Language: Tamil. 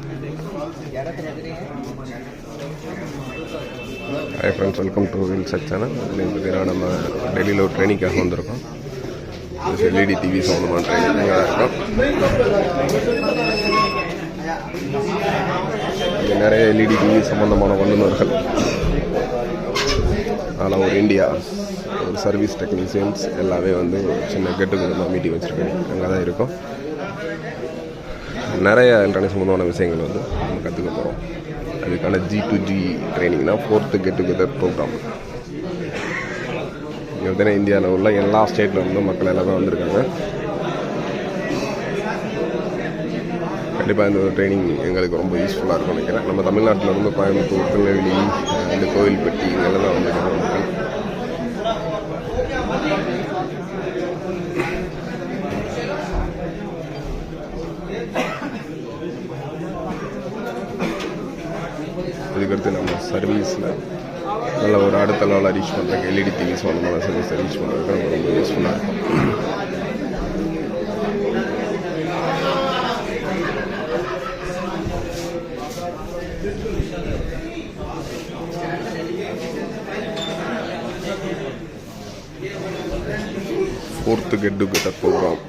Hi friends, welcome to Wheelset channel. Today நம்ம டெல்லியில் ஒரு ட்ரைனிங்காக வந்திருக்கோம். LED TV சம்மந்தமான ட்ரைனிங் இருக்கும். இங்கே நிறைய LED TV சம்மந்தமான வல்லுநர்கள், அதெல்லாம் ஒரு இந்தியா ஒரு சர்வீஸ் டெக்னீஷியன்ஸ் எல்லாமே வந்து சின்ன கெட்டுக்கு மீட்டிங் வச்சுருக்கோம். அங்கே தான் இருக்கும். நிறைய எலக்ட்ரானிக் சம்மந்தமான விஷயங்கள் வந்து நம்ம கற்றுக்க போகிறோம். அதுக்கான G2G ட்ரைனிங்னா 4th get together program. இங்கே வந்து இந்தியாவில் உள்ள எல்லா ஸ்டேட்டில் இருந்து மக்கள் எல்லாமே வந்திருக்காங்க. கண்டிப்பாக இந்த ட்ரைனிங் எங்களுக்கு ரொம்ப யூஸ்ஃபுல்லாக இருக்கும்னு நினைக்கிறேன். நம்ம தமிழ்நாட்டில் இருந்து கோயம்புத்தூர், திருநெல்வேலி, இந்த கோவில்பட்டி இங்கெல்லாம் தான் வந்திருக்காங்க மக்கள். இதுக்கடுத்து நம்ம சர்வீஸில் நல்ல ஒரு அடுத்த லெவலில் ரீச் பண்ணுறதுக்கு LED டிவிஸ் சம்மந்தமான சர்வீஸை ரீச் பண்ணுறதுக்கு நமக்கு ரொம்ப யூஸ்ஃபுல்லாக இருக்கும். Fourth get together program